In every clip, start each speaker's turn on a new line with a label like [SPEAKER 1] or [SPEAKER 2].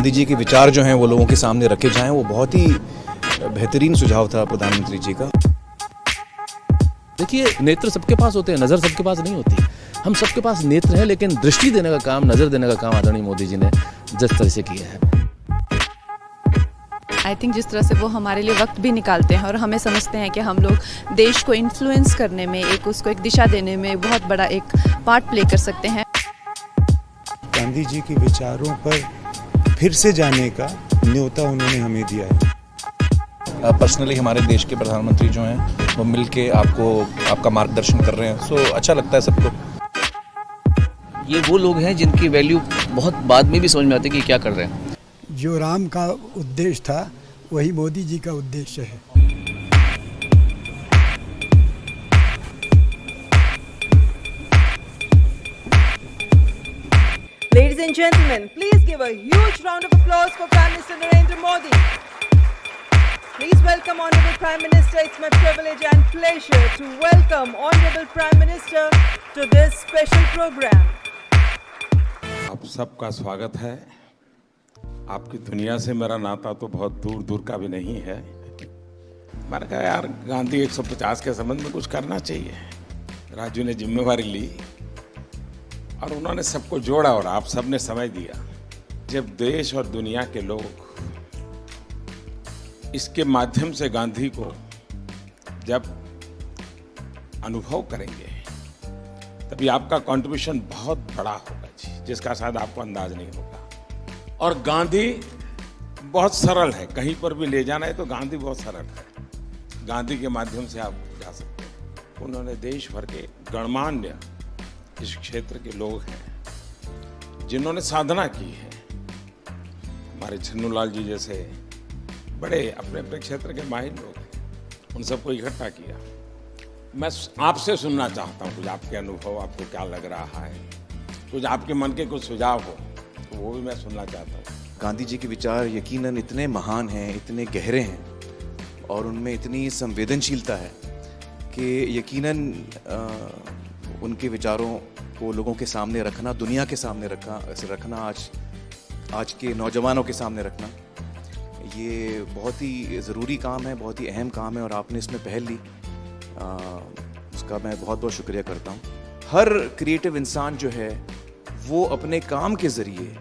[SPEAKER 1] गांधी जी के विचार जो हैं वो लोगों के सामने रखे जाएं, वो बहुत ही बेहतरीन सुझाव था प्रधानमंत्री जी का।
[SPEAKER 2] देखिए, नेत्र सबके पास होते हैं, नज़र सबके पास नहीं होती। हम सबके पास नेत्र है, लेकिन दृष्टि देने का काम, नज़र देने का काम आदरणीय मोदी जी ने जिस तरह से किया है,
[SPEAKER 3] आई थिंक जिस तरह से वो हमारे लिए वक्त भी निकालते हैं और हमें समझते हैं कि हम लोग देश को इन्फ्लुएंस करने में, उसको एक दिशा देने में बहुत बड़ा एक पार्ट प्ले कर सकते हैं।
[SPEAKER 4] गांधी जी के विचारों पर फिर से जाने का न्योता उन्होंने हमें दिया है।
[SPEAKER 1] पर्सनली हमारे देश के प्रधानमंत्री जो हैं वो मिल के आपका मार्गदर्शन कर रहे हैं, सो अच्छा लगता है सबको।
[SPEAKER 5] ये वो लोग हैं जिनकी वैल्यू बहुत बाद में भी समझ में आती है कि क्या कर रहे हैं।
[SPEAKER 6] जो राम का उद्देश्य था वही मोदी जी का उद्देश्य है।
[SPEAKER 7] Ladies and gentlemen, please give a huge round of applause for Prime Minister Narendra Modi. Please welcome Honorable Prime Minister. It's my privilege and pleasure to welcome Honorable Prime Minister to this special program.
[SPEAKER 8] आप सबका स्वागत है। आपकी दुनिया से मेरा नाता तो बहुत दूर दूर का भी नहीं है। मैंने कहा यार गांधी 150 के संबंध में कुछ करना चाहिए। राजू ने जिम्मेवारी ली और उन्होंने सबको जोड़ा और आप सबने समझ दिया। जब देश और दुनिया के लोग इसके माध्यम से गांधी को जब अनुभव करेंगे तभी आपका कंट्रीब्यूशन बहुत बड़ा होगा जी, जिसका शायद आपको अंदाज नहीं होगा। और गांधी बहुत सरल है, कहीं पर भी ले जाना है तो गांधी बहुत सरल है। गांधी के माध्यम से आप जा सकते हैं। उन्होंने देश भर के गणमान्य इस क्षेत्र के लोग हैं जिन्होंने साधना की है। हमारे छन्नूलाल जी जैसे बड़े अपने अपने क्षेत्र के माहिर लोग हैं, उन सबको इकट्ठा किया। मैं आपसे सुनना चाहता हूँ कुछ आपके अनुभव, आपको क्या लग रहा है, कुछ आपके मन के कुछ सुझाव हो तो वो भी मैं सुनना चाहता हूँ।
[SPEAKER 1] गांधी जी के विचार यकीनन इतने महान हैं, इतने गहरे हैं और उनमें इतनी संवेदनशीलता है कि यकीनन उनके विचारों को लोगों के सामने रखना, दुनिया के सामने रखना, आज के नौजवानों के सामने रखना, ये बहुत ही ज़रूरी काम है, बहुत ही अहम काम है और आपने इसमें पहल ली, उसका मैं बहुत बहुत शुक्रिया करता हूँ। हर क्रिएटिव इंसान जो है वो अपने काम के ज़रिए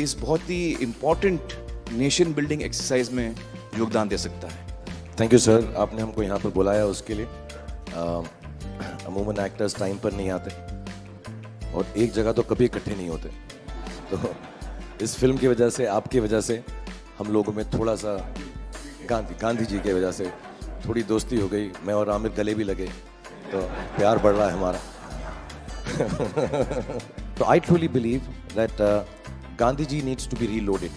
[SPEAKER 1] इस बहुत ही इम्पॉर्टेंट नेशन बिल्डिंग एक्सरसाइज में योगदान दे सकता है।
[SPEAKER 9] थैंक यू सर, आपने हमको यहाँ पर बुलाया उसके लिए। अमूमन एक्टर्स टाइम पर नहीं आते और एक जगह तो कभी इकट्ठे नहीं होते, तो इस फिल्म की वजह से, आपकी वजह से हम लोगों में थोड़ा सा गांधी जी की वजह से थोड़ी दोस्ती हो गई। मैं और आमिर गले भी लगे तो प्यार बढ़ रहा है हमारा। तो I truly believe that Gandhi ji needs to be reloaded.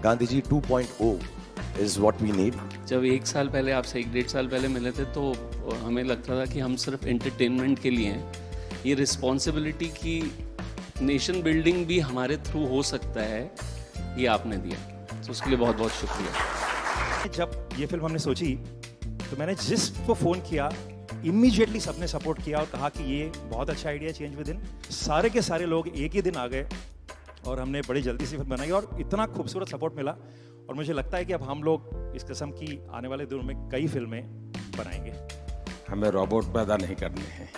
[SPEAKER 9] Gandhi ji 2.0 is what we need.
[SPEAKER 10] जब 1 साल पहले आपसे 1-1.5 साल पहले मिले थे तो हमें लगता था कि हम सिर्फ एंटरटेनमेंट के लिए हैं। ये रिस्पॉन्सिबिलिटी की नेशन बिल्डिंग भी हमारे थ्रू हो सकता है, ये आपने दिया, तो उसके लिए बहुत बहुत शुक्रिया।
[SPEAKER 11] जब ये फिल्म हमने सोची तो मैंने जिसको फ़ोन किया इमीडिएटली सबने सपोर्ट किया और कहा कि ये बहुत अच्छा आइडिया, चेंज विद इन। सारे के सारे लोग एक ही दिन आ गए और हमने बड़ी जल्दी से फिल्म बनाई और इतना खूबसूरत सपोर्ट मिला। और मुझे लगता है कि अब हम लोग इस किस्म की आने वाले दिनों में कई फिल्में बनाएंगे।
[SPEAKER 8] हमें रोबोट पैदा नहीं करने हैं,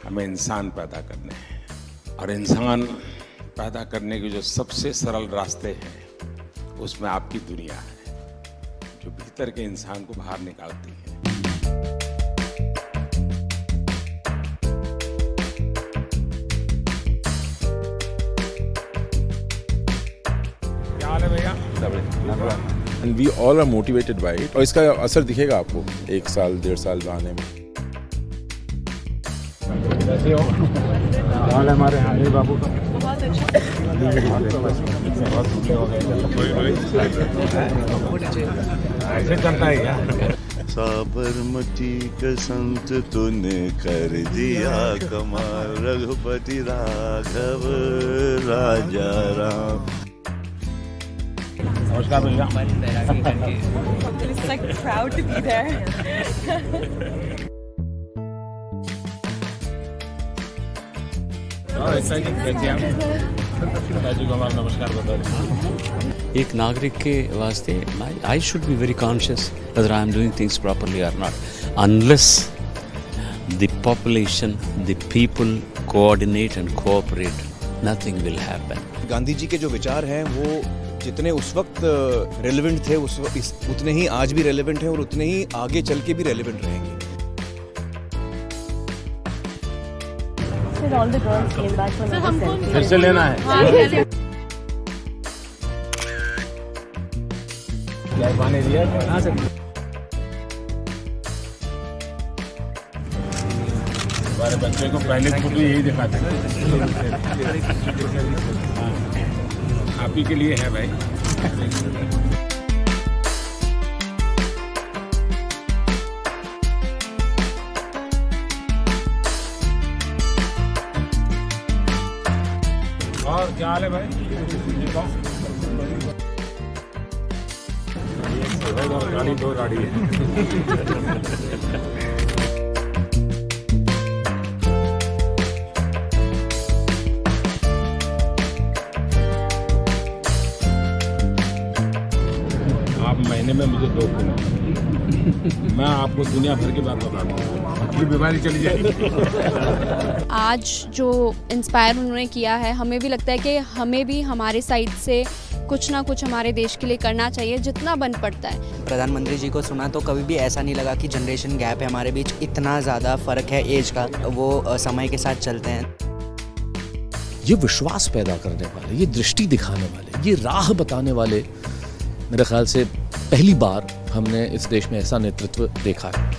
[SPEAKER 8] हमें इंसान पैदा करने हैं। और इंसान पैदा करने के जो सबसे सरल रास्ते हैं उसमें आपकी दुनिया है, जो भीतर के इंसान को बाहर निकालती है। क्या हाल है भैया?
[SPEAKER 12] And we all are motivated by it. और इसका असर दिखेगा आपको 1 साल 1.5 साल आने में।
[SPEAKER 11] कैसे हो? हाल हमारे हाली बाबू का
[SPEAKER 3] बहुत अच्छा।
[SPEAKER 8] ऐसे चलता है क्या?
[SPEAKER 13] साबरमती का संत तूने कर दिया कमाल, रघुपति राघव राजा राम।
[SPEAKER 8] नमस्कार भैया।
[SPEAKER 3] It's like proud to be there.
[SPEAKER 8] exciting. जी को हमारा नमस्कार बता दीजिए।
[SPEAKER 14] एक नागरिक के वास्ते I should be very conscious whether I am doing things properly और not unless the population the people coordinate and cooperate nothing will happen.
[SPEAKER 1] Gandhi ji के जो विचार हैं वो जितने उस वक्त रेलेवेंट थे उतने ही आज भी रेलेवेंट हैं और उतने ही आगे चल के भी रेलेवेंट रहेंगे।
[SPEAKER 8] फिर से लेना है। क्या पानी दिया? हाँ सर। हमारे बच्चे को पहले फोटो यही दिखाते हैं। आप ही के लिए है भाई। और क्या हाल है भाई? गाड़ी दो गाड़ी है। आप महीने में मुझे 2 फोन, मैं आपको दुनिया भर की बात बता दूँ, अपनी बीमारी चली जाएगी।
[SPEAKER 3] आज जो इंस्पायर उन्होंने किया है, हमें भी लगता है कि हमें भी हमारे साइड से कुछ ना कुछ हमारे देश के लिए करना चाहिए जितना बन पड़ता है।
[SPEAKER 15] प्रधानमंत्री जी को सुना तो कभी भी ऐसा नहीं लगा कि जनरेशन गैप है हमारे बीच, इतना ज़्यादा फ़र्क है एज का, वो समय के साथ चलते हैं।
[SPEAKER 2] ये विश्वास पैदा करने वाले, ये दृष्टि दिखाने वाले, ये राह बताने वाले, मेरे ख्याल से पहली बार हमने इस देश में ऐसा नेतृत्व देखा है।